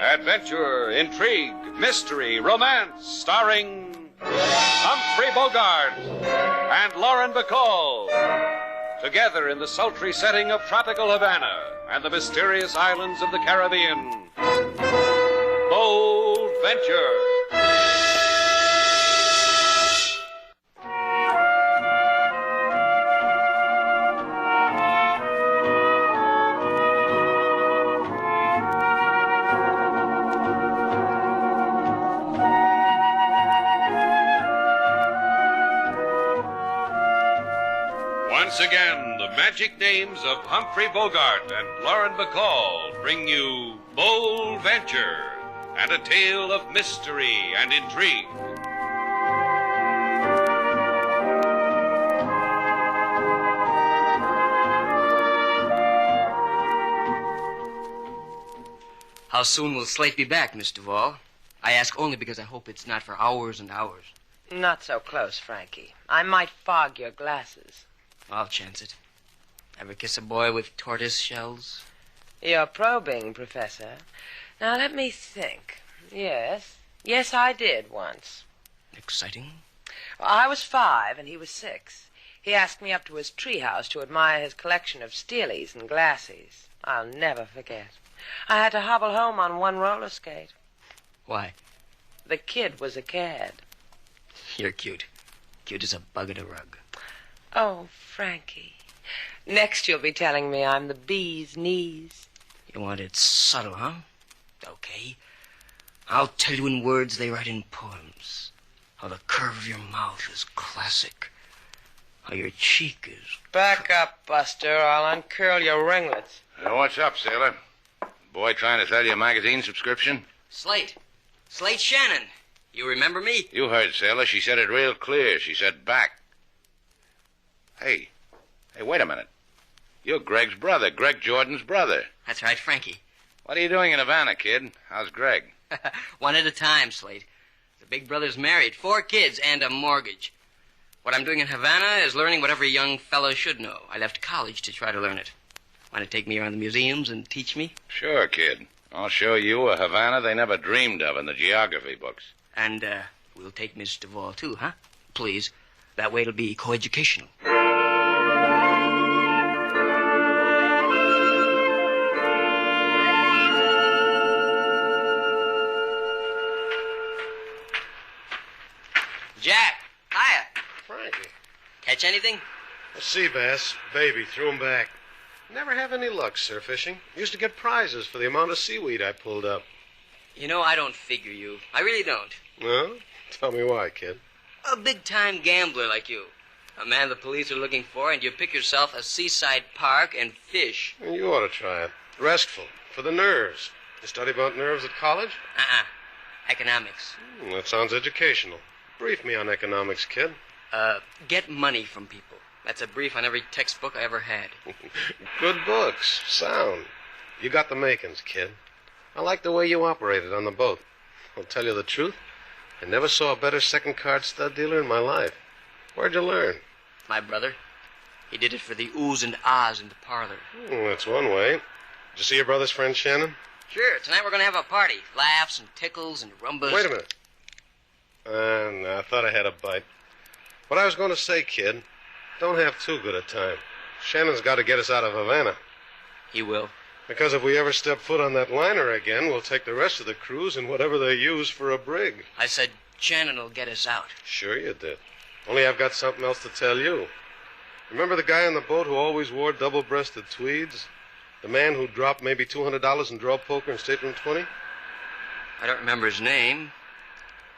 Adventure, intrigue, mystery, romance, starring Humphrey Bogart and Lauren Bacall. Together in the sultry setting of tropical Havana and the mysterious islands of the Caribbean. Bold Venture. Once again, the magic names of Humphrey Bogart and Lauren Bacall bring you Bold Venture and a tale of mystery and intrigue. How soon will Slate be back, Miss Duvall? I ask only because I hope it's not for hours and hours. Not so close, Frankie. I might fog your glasses. I'll chance it. Ever kiss a boy with tortoise shells? You're probing, Professor. Now, let me think. Yes, I did once. Exciting? Well, I was 5 and he was 6. He asked me up to his treehouse to admire his collection of steelies and glassies. I'll never forget. I had to hobble home on one roller skate. Why? The kid was a cad. You're cute. Cute as a bug at a rug. Oh, Frankie. Next you'll be telling me I'm the bee's knees. You want it subtle, huh? Okay. I'll tell you in words they write in poems. How the curve of your mouth is classic. How your cheek is... Back up, Buster. I'll uncurl your ringlets. What's up, sailor? Boy trying to sell you a magazine subscription? Slate Shannon. You remember me? You heard, sailor. She said it real clear. She said back. Hey, wait a minute. You're Greg's brother, Greg Jordan's brother. That's right, Frankie. What are you doing in Havana, kid? How's Greg? One at a time, Slate. The big brother's married, 4 kids, and a mortgage. What I'm doing in Havana is learning what every young fellow should know. I left college to try to learn it. Want to take me around the museums and teach me? Sure, kid. I'll show you a Havana they never dreamed of in the geography books. And, we'll take Miss Duvall, too, huh? Please. That way it'll be coeducational. Jack, hiya. Frankie. Catch anything? A sea bass, baby, threw him back. Never have any luck surf fishing. Used to get prizes for the amount of seaweed I pulled up. You know, I don't figure you. I really don't. No? Tell me why, kid. A big-time gambler like you. A man the police are looking for, and you pick yourself a seaside park and fish. You ought to try it. Restful. For the nerves. You study about nerves at college? Economics. That sounds educational. Brief me on economics, kid. Get money from people. That's a brief on every textbook I ever had. Good books. Sound. You got the makings, kid. I like the way you operated on the boat. I'll tell you the truth. I never saw a better second-card stud dealer in my life. Where'd you learn? My brother. He did it for the oohs and ahs in the parlor. That's one way. Did you see your brother's friend, Shannon? Sure. Tonight we're going to have a party. Laughs and tickles and rumbas. Wait a minute. No, I thought I had a bite. What I was going to say, kid, don't have too good a time. Shannon's got to get us out of Havana. He will. Because if we ever step foot on that liner again, we'll take the rest of the cruise in whatever they use for a brig. I said Shannon will get us out. Sure you did. Only I've got something else to tell you. Remember the guy on the boat who always wore double-breasted tweeds? The man who dropped maybe $200 in draw poker in Stateroom 20? I don't remember his name,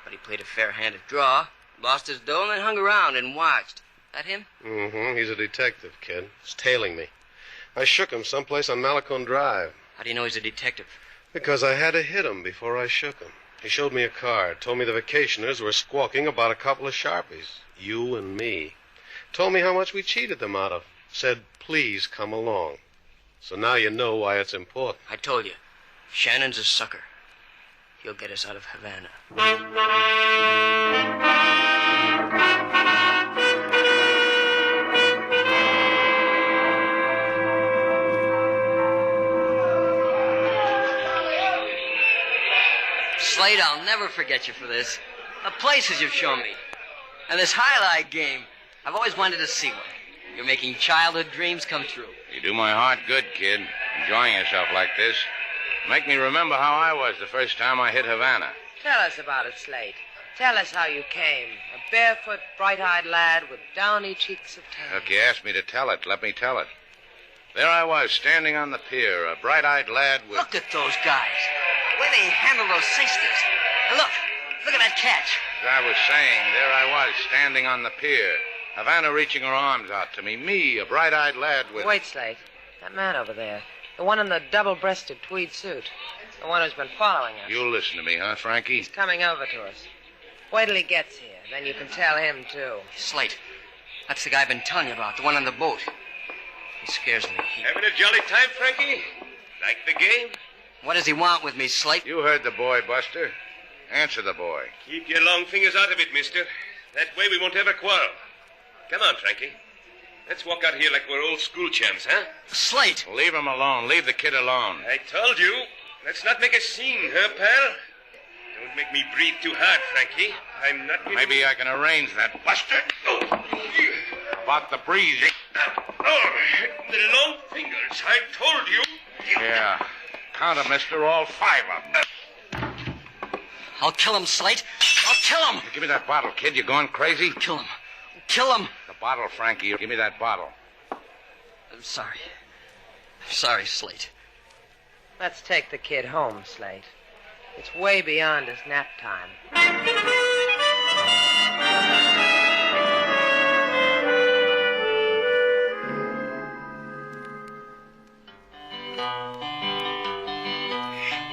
but he played a fair-handed draw, lost his dough, and then hung around and watched. That him? Mm-hmm. He's a detective, kid. He's tailing me. I shook him someplace on Malecon Drive. How do you know he's a detective? Because I had to hit him before I shook him. He showed me a card, told me the vacationers were squawking about a couple of Sharpies. You and me. Told me how much we cheated them out of. Said, please come along. So now you know why it's important. I told you. Shannon's a sucker. He'll get us out of Havana. Slade, I'll never forget you for this. The places you've shown me. And this highlight game. I've always wanted to see one. You're making childhood dreams come true. You do my heart good, kid. Enjoying yourself like this. Make me remember how I was the first time I hit Havana. Tell us about it, Slate. Tell us how you came. A barefoot, bright-eyed lad with downy cheeks of tan. Look, you asked me to tell it. Let me tell it. There I was, standing on the pier, a bright-eyed lad with... Look at those guys. The way they handle those sisters. And look at that catch. As I was saying, there I was, standing on the pier. Havana reaching her arms out to me. Me, a bright-eyed lad with... Wait, Slate. That man over there. The one in the double-breasted tweed suit. The one who's been following us. You'll listen to me, huh, Frankie? He's coming over to us. Wait till he gets here. Then you can tell him, too. Slate. That's the guy I've been telling you about, the one on the boat. He scares me. Having a jolly time, Frankie? Like the game? What does he want with me, Slate? You heard the boy, Buster. Answer the boy. Keep your long fingers out of it, mister. That way we won't ever quarrel. Come on, Frankie. Let's walk out here like we're old school chums, huh? Slate! Leave him alone. Leave the kid alone. I told you. Let's not make a scene, huh, pal? Don't make me breathe too hard, Frankie. I'm not... Maybe I can arrange that, Buster. About the breeze. Oh, the long fingers. I told you. Yeah. Count 'em, mister. All 5 of them. I'll kill him, Slate. I'll kill him. Give me that bottle, kid. You going crazy? Kill him. Kill him. The bottle, Frankie. Give me that bottle. I'm sorry. I'm sorry, Slate. Let's take the kid home, Slate. It's way beyond his nap time.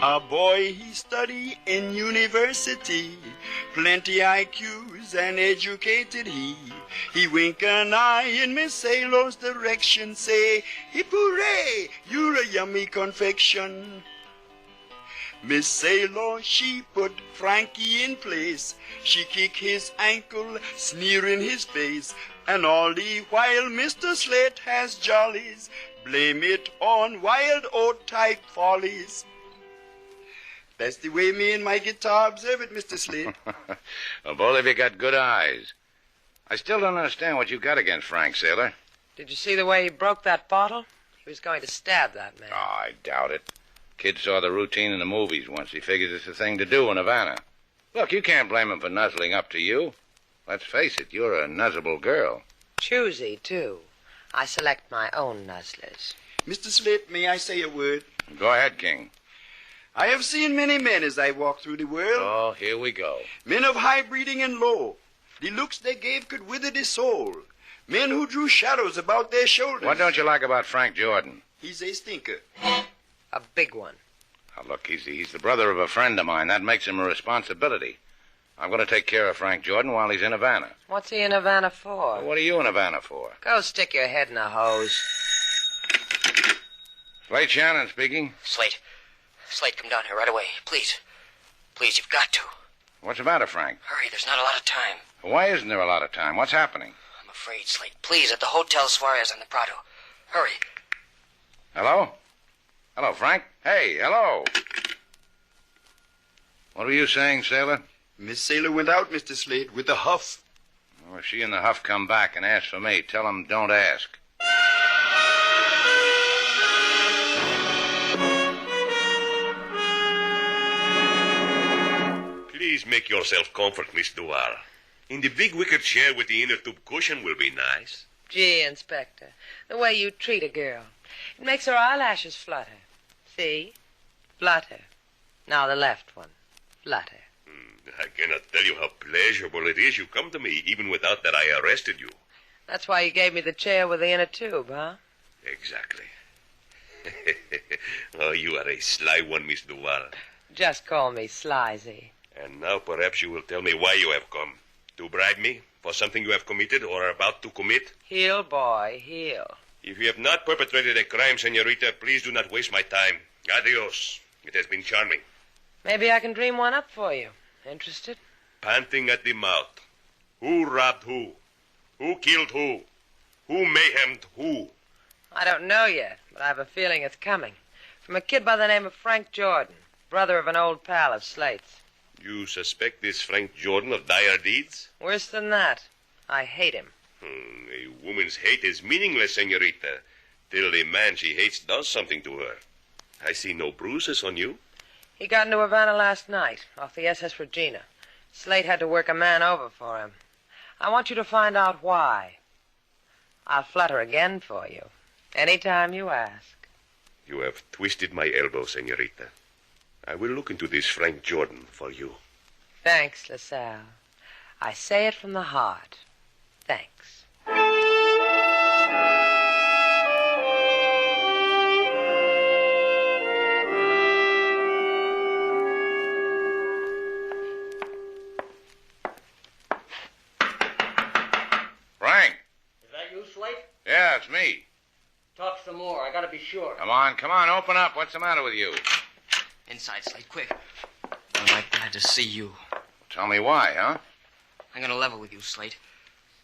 A boy he study in university, plenty IQs and educated he. He wink an eye in Miss Sailor's direction, say, hip hooray, you're a yummy confection. Miss Sailor, she put Frankie in place. She kick his ankle, sneer in his face. And all the while Mr. Slate has jollies, blame it on wild oat type follies. That's the way me and my guitar observe it, Mr. Slate. Well, both of you got good eyes. I still don't understand what you got against Frank, Sailor. Did you see the way he broke that bottle? He was going to stab that man. Oh, I doubt it. Kid saw the routine in the movies once. He figures it's the thing to do in Havana. Look, you can't blame him for nuzzling up to you. Let's face it, you're a nuzzable girl. Choosy, too. I select my own nuzzlers. Mr. Slate, may I say a word? Go ahead, King. I have seen many men as I walk through the world. Oh, here we go. Men of high breeding and low. The looks they gave could wither the soul. Men who drew shadows about their shoulders. What don't you like about Frank Jordan? He's a stinker. A big one. Now, look, he's the brother of a friend of mine. That makes him a responsibility. I'm going to take care of Frank Jordan while he's in Havana. What's he in Havana for? Well, what are you in Havana for? Go stick your head in a hose. Slate Shannon speaking. Slate, come down here right away. Please. Please, you've got to. What's the matter, Frank? Hurry, there's not a lot of time. Why isn't there a lot of time? What's happening? I'm afraid, Slate. Please, at the Hotel Suarez on the Prado. Hurry. Hello? Hello, Frank? Hey, hello. What were you saying, Sailor? Miss Sailor went out, Mr. Slate, with a huff. Well, if she and the Huff come back and ask for me, tell them don't ask. Please make yourself comfort, Miss Duval. In the big wicker chair with the inner tube cushion will be nice. Gee, Inspector, the way you treat a girl. It makes her eyelashes flutter. See? Flutter. Now the left one. Flutter. I cannot tell you how pleasurable it is you come to me, even without that I arrested you. That's why you gave me the chair with the inner tube, huh? Exactly. Oh, you are a sly one, Miss Duval. Just call me Slizy. And now perhaps you will tell me why you have come. To bribe me for something you have committed or are about to commit? Heel, boy, heel. If you have not perpetrated a crime, senorita, please do not waste my time. Adios. It has been charming. Maybe I can dream one up for you. Interested? Panting at the mouth. Who robbed who? Who killed who? Who mayhemed who? I don't know yet, but I have a feeling it's coming. From a kid by the name of Frank Jordan, brother of an old pal of Slate's. You suspect this Frank Jordan of dire deeds? Worse than that. I hate him. A woman's hate is meaningless, senorita, till the man she hates does something to her. I see no bruises on you. He got into Havana last night, off the SS Regina. Slate had to work a man over for him. I want you to find out why. I'll flutter again for you, any time you ask. You have twisted my elbow, senorita. I will look into this Frank Jordan for you. Thanks, LaSalle. I say it from the heart. Thanks. Frank? Is that you, Slate? Yeah, it's me. Talk some more. I gotta be sure. Come on, open up. What's the matter with you? Inside, Slate, quick. I'm glad to see you. Tell me why, huh? I'm gonna level with you, Slate.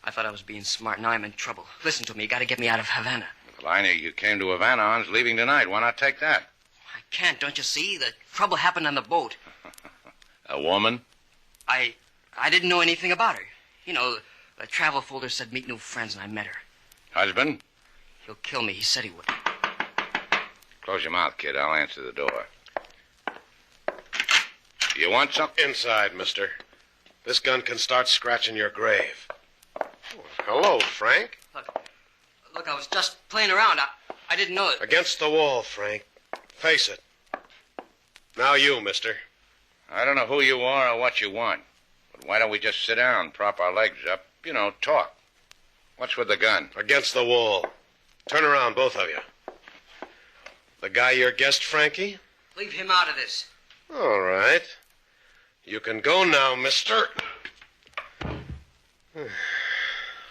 I thought I was being smart. Now I'm in trouble. Listen to me. You gotta get me out of Havana. The liner you came to Havana on's leaving tonight. Why not take that? I can't, don't you see? The trouble happened on the boat. A woman? I didn't know anything about her. You know, the travel folder said meet new friends, and I met her. Husband? He'll kill me. He said he would. Close your mouth, kid. I'll answer the door. You want something? Inside, mister. This gun can start scratching your grave. Oh, hello, Frank. Look, I was just playing around. I didn't know it. Against the wall, Frank. Face it. Now you, mister. I don't know who you are or what you want. But why don't we just sit down, prop our legs up, talk? What's with the gun? Against the wall. Turn around, both of you. The guy your guest, Frankie? Leave him out of this. All right. You can go now, mister.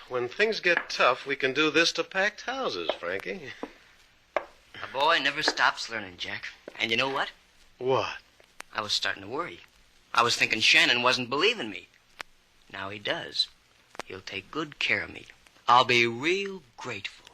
When things get tough, we can do this to packed houses, Frankie. A boy never stops learning, Jack. And you know what? What? I was starting to worry. I was thinking Shannon wasn't believing me. Now he does. He'll take good care of me. I'll be real grateful.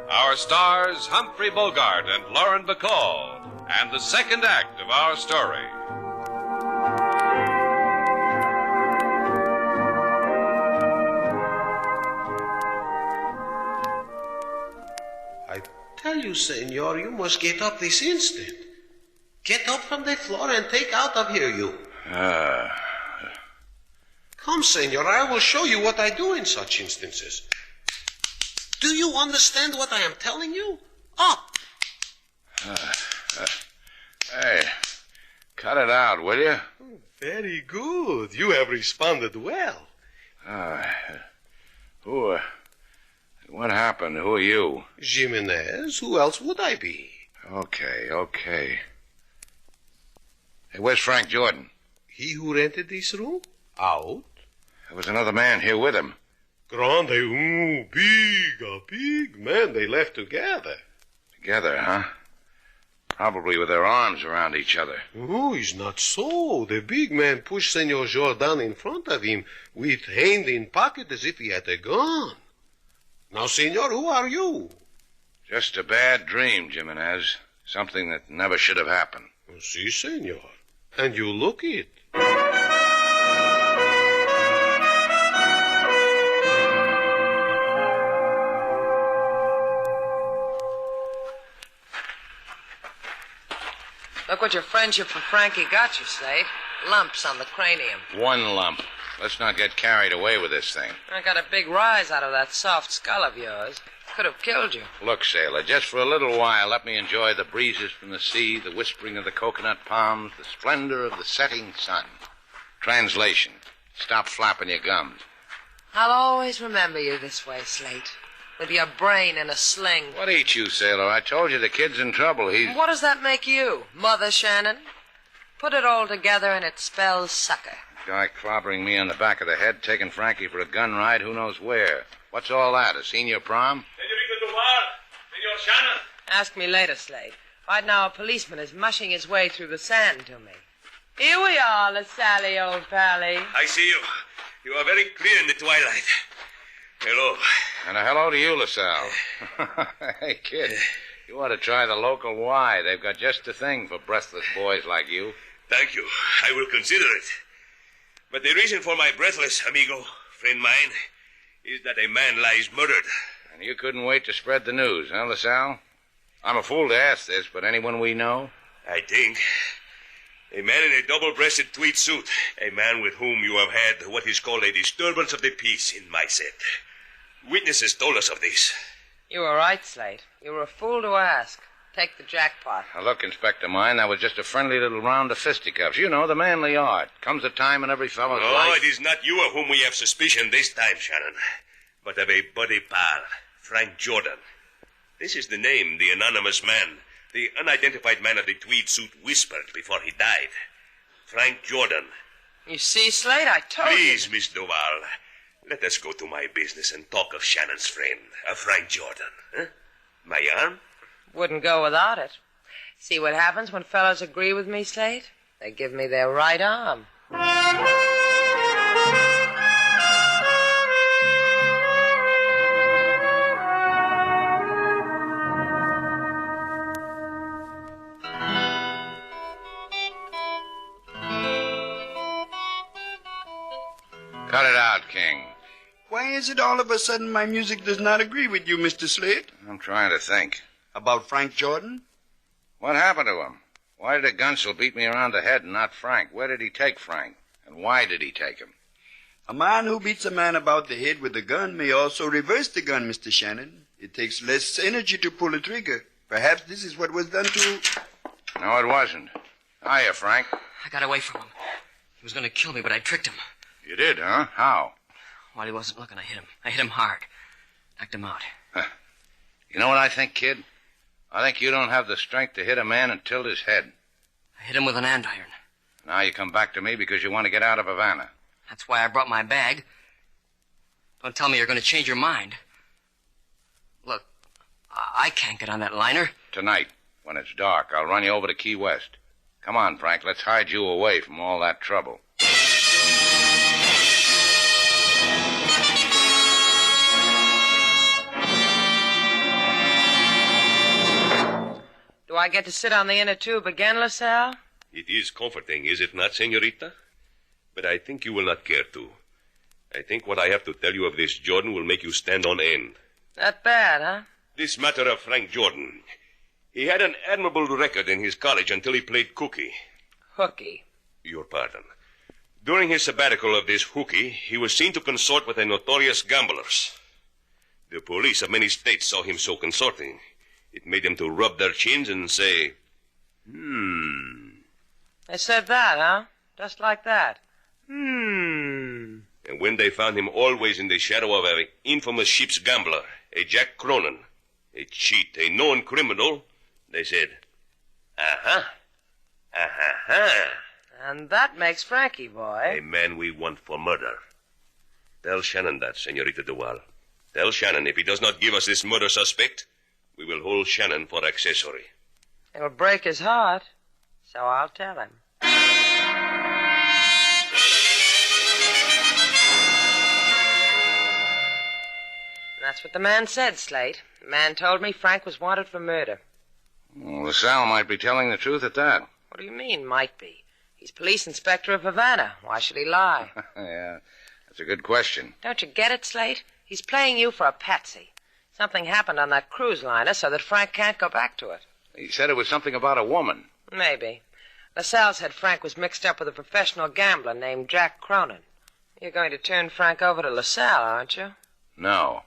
Our stars, Humphrey Bogart and Lauren Bacall, and the second act of our story. I tell you, senor, you must get up this instant. Get up from the floor and take out of here, you. Come, senor, I will show you what I do in such instances. Do you understand what I am telling you? Up! Hey, cut it out, will you? Very good. You have responded well. What happened? Who are you? Jimenez? Who else would I be? Okay. Hey, where's Frank Jordan? He who rented this room? Out. There was another man here with him. Grande, a big man. They left together. Together, huh? Probably with their arms around each other. Oh, it's not so. The big man pushed Senor Jordan in front of him with hand in pocket as if he had a gun. Now, senor, who are you? Just a bad dream, Jimenez. Something that never should have happened. Si, senor. And you look it. Look what your friendship for Frankie got you, Slade. Lumps on the cranium. One lump. Let's not get carried away with this thing. I got a big rise out of that soft skull of yours. Could have killed you. Look, sailor, just for a little while, let me enjoy the breezes from the sea, the whispering of the coconut palms, the splendor of the setting sun. Translation. Stop flapping your gums. I'll always remember you this way, Slate. With your brain in a sling. What eat you, sailor? I told you the kid's in trouble. What does that make you? Mother Shannon? Put it all together and it spells sucker. Guy clobbering me on the back of the head, taking Frankie for a gun ride, who knows where. What's all that, a senior prom? Senorita Duval, Senor Shannon. Ask me later, Slade. Right now a policeman is mushing his way through the sand to me. Here we are, LaSalle, old pally. I see you. You are very clear in the twilight. Hello. And a hello to you, LaSalle. Hey, kid, you ought to try the local Y. They've got just the thing for breathless boys like you. Thank you. I will consider it. But the reason for my breathless, amigo, friend mine, is that a man lies murdered. And you couldn't wait to spread the news, huh, LaSalle? I'm a fool to ask this, but anyone we know? I think. A man in a double-breasted tweed suit. A man with whom you have had what is called a disturbance of the peace in my set. Witnesses told us of this. You were right, Slade. You were a fool to ask. Take the jackpot. Now, look, Inspector mine, that was just a friendly little round of fisticuffs. You know, the manly art. Comes a time in every fellow's life. No, it is not you of whom we have suspicion this time, Shannon, but of a buddy pal, Frank Jordan. This is the name the anonymous man, the unidentified man of the tweed suit, whispered before he died. Frank Jordan. You see, Slade, I told you. Please, Miss Duval, let us go to my business and talk of Shannon's friend, Frank Jordan. Huh? My arm? Wouldn't go without it. See what happens when fellows agree with me, Slade? They give me their right arm. Cut it out, King. Why is it all of a sudden my music does not agree with you, Mr. Slade? I'm trying to think. About Frank Jordan? What happened to him? Why did a gunsel beat me around the head and not Frank? Where did he take Frank? And why did he take him? A man who beats a man about the head with a gun may also reverse the gun, Mr. Shannon. It takes less energy to pull a trigger. Perhaps this is what was done to... No, it wasn't. Hiya, Frank. I got away from him. He was going to kill me, but I tricked him. You did, huh? How? While he wasn't looking, I hit him. I hit him hard. Knocked him out. You know what I think, kid? I think you don't have the strength to hit a man and tilt his head. I hit him with an andiron. Now you come back to me because you want to get out of Havana. That's why I brought my bag. Don't tell me you're going to change your mind. Look, I can't get on that liner. Tonight, when it's dark, I'll run you over to Key West. Come on, Frank, let's hide you away from all that trouble. Do I get to sit on the inner tube again, LaSalle? It is comforting, is it not, senorita? But I think you will not care to. I think what I have to tell you of this Jordan will make you stand on end. That bad, huh? This matter of Frank Jordan. He had an admirable record in his college until he played hooky. Hooky. Your pardon. During his sabbatical of this hooky, he was seen to consort with a notorious gamblers. The police of many states saw him so consorting. It made them to rub their chins and say, They said that, huh? Just like that. And when they found him always in the shadow of an infamous ship's gambler, a Jack Cronin, a cheat, a known criminal, they said, And that makes Frankie, boy. a man we want for murder. Tell Shannon that, Senorita Duval. Tell Shannon if he does not give us this murder suspect, we will hold Shannon for accessory. It'll break his heart, so I'll tell him. That's what the man said, Slate. The man told me Frank was wanted for murder. Well, LaSalle might be telling the truth at that. What do you mean, might be? He's police inspector of Havana. Why should he lie? Yeah, that's a good question. Don't you get it, Slate? He's playing you for a patsy. Something happened on that cruise liner so that Frank can't go back to it. He said it was something about a woman. Maybe. LaSalle said Frank was mixed up with a professional gambler named Jack Cronin. You're going to turn Frank over to LaSalle, aren't you? No.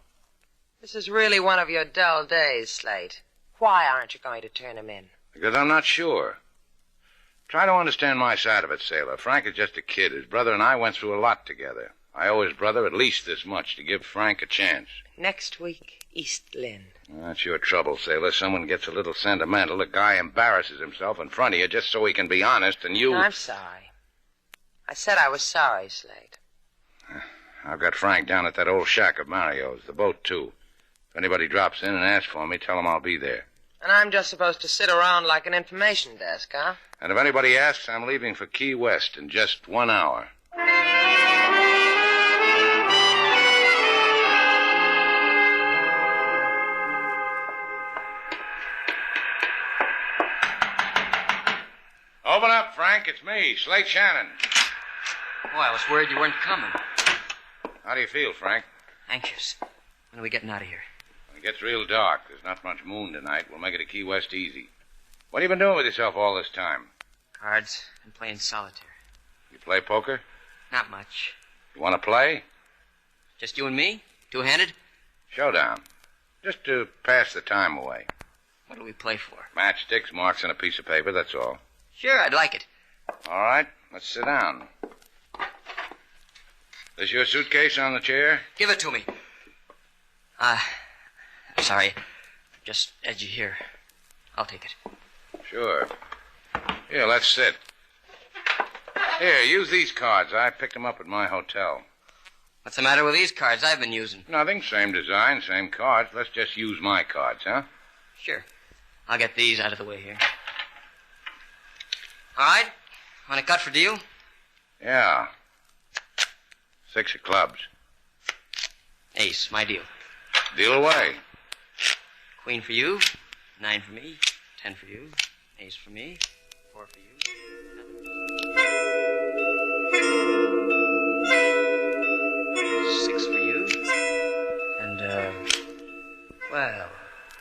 This is really one of your dull days, Slate. Why aren't you going to turn him in? Because I'm not sure. Try to understand my side of it, sailor. Frank is just a kid. His brother and I went through a lot together. I owe his brother at least this much to give Frank a chance. Next week, East Lynne. Well, that's your trouble, Sailor. Someone gets a little sentimental. A guy embarrasses himself in front of you just so he can be honest, and you... I'm sorry. I said I was sorry, Slate. I've got Frank down at that old shack of Mario's, the boat, too. If anybody drops in and asks for me, tell them I'll be there. And I'm just supposed to sit around like an information desk, huh? And if anybody asks, I'm leaving for Key West in just 1 hour. Open up, Frank. It's me, Slate Shannon. Oh, I was worried you weren't coming. How do you feel, Frank? Anxious. When are we getting out of here? When it gets real dark, there's not much moon tonight. We'll make it to Key West easy. What have you been doing with yourself all this time? Cards and playing solitaire. You play poker? Not much. You want to play? Just you and me? Two-handed? Showdown. Just to pass the time away. What do we play for? Matchsticks, marks on a piece of paper, that's all. Sure, I'd like it. All right, let's sit down. This your suitcase on the chair? Give it to me. Sorry. Just edgy here. I'll take it. Sure. Here, let's sit. Here, use these cards. I picked them up at my hotel. What's the matter with these cards I've been using? Nothing. Same design, same cards. Let's just use my cards, huh? Sure. I'll get these out of the way here. All right. Want a cut for deal? Yeah. 6 of clubs. Ace, my deal. Deal away. Queen for you. 9 for me. 10 for you. Ace for me. 4 for you. 6 for you. And, well,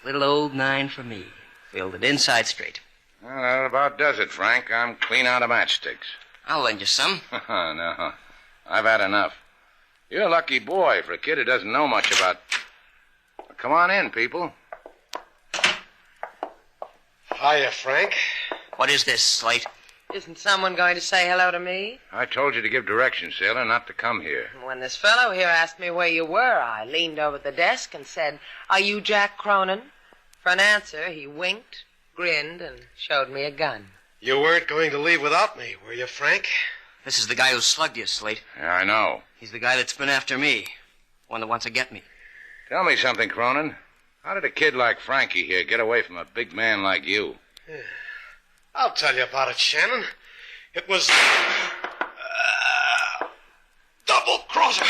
little old 9 for me. Filled it inside straight. Well, that about does it, Frank. I'm clean out of matchsticks. I'll lend you some. No, I've had enough. You're a lucky boy for a kid who doesn't know much about... Come on in, people. Hiya, Frank. What is this, Slate? Isn't someone going to say hello to me? I told you to give directions, Sailor, not to come here. When this fellow here asked me where you were, I leaned over the desk and said, "Are you Jack Cronin?" For an answer, he winked, grinned, and showed me a gun. You weren't going to leave without me, were you, Frank? This is the guy who slugged you, Slate. Yeah, I know. He's the guy that's been after me. One that wants to get me. Tell me something, Cronin. How did a kid like Frankie here get away from a big man like you? I'll tell you about it, Shannon. It was... double-crosser.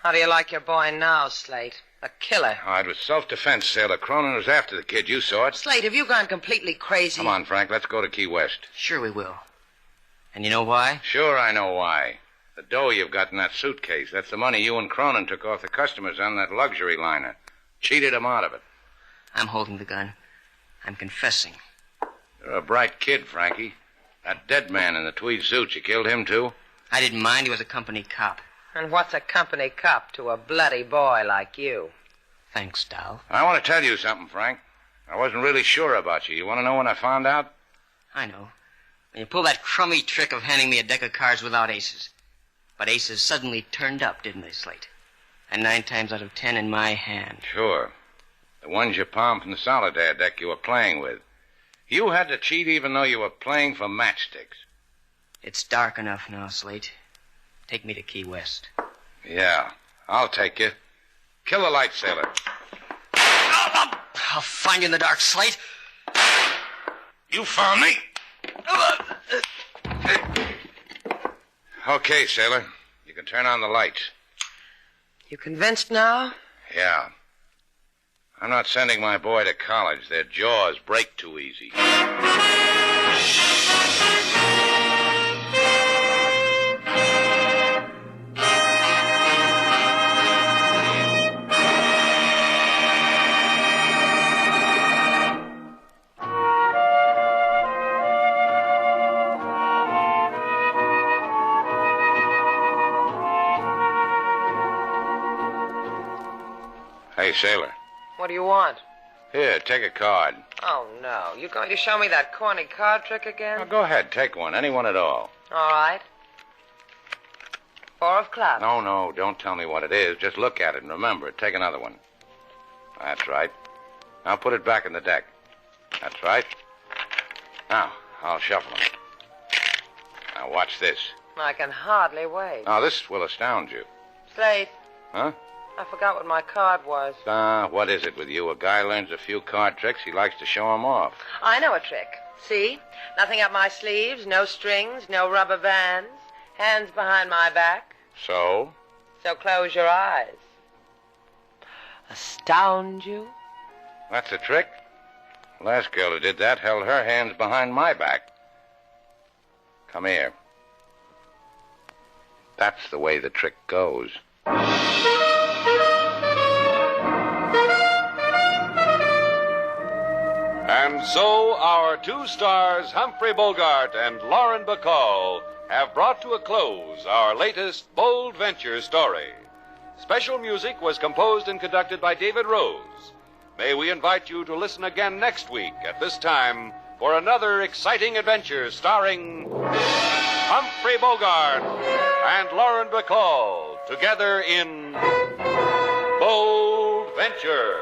How do you like your boy now, Slate? A killer. Oh, it was self-defense, Sailor. Cronin was after the kid. You saw it. Slate, have you gone completely crazy? Come on, Frank. Let's go to Key West. Sure we will. And you know why? Sure, I know why. The dough you've got in that suitcase. That's the money you and Cronin took off the customers on that luxury liner. Cheated them out of it. I'm holding the gun. I'm confessing. You're a bright kid, Frankie. That dead man in the tweed suit, you killed him, too? I didn't mind. He was a company cop. And what's a company cop to a bloody boy like you? Thanks, Dal. I want to tell you something, Frank. I wasn't really sure about you. You want to know when I found out? I know. When you pulled that crummy trick of handing me a deck of cards without aces. But aces suddenly turned up, didn't they, Slate? And 9 times out of 10 in my hand. Sure. The ones you palmed from the solitaire deck you were playing with. You had to cheat even though you were playing for matchsticks. It's dark enough now, Slate. Take me to Key West. Yeah, I'll take you. Kill the light, Sailor. I'll find you in the dark, Slate. You found me. Okay, Sailor. You can turn on the lights. You convinced now? Yeah. I'm not sending my boy to college. Their jaws break too easy. Hey, Sailor. What do you want? Here, take a card. Oh, no. You going to show me that corny card trick again? Now, go ahead, take one. Any one at all. All right. 4 of clubs. No, don't tell me what it is. Just look at it and remember it. Take another one. That's right. Now put it back in the deck. That's right. Now, I'll shuffle them. Now watch this. I can hardly wait. Now, this will astound you. Slate. Huh? I forgot what my card was. What is it with you? A guy learns a few card tricks, he likes to show 'em off. I know a trick. See? Nothing up my sleeves, no strings, no rubber bands. Hands behind my back. So? So close your eyes. Astound you? That's a trick. Last girl who did that held her hands behind my back. Come here. That's the way the trick goes. And so our 2 stars, Humphrey Bogart and Lauren Bacall, have brought to a close our latest bold venture story. Special music was composed and conducted by David Rose. May we invite you to listen again next week at this time for another exciting adventure starring Humphrey Bogart and Lauren Bacall together in Bold Venture.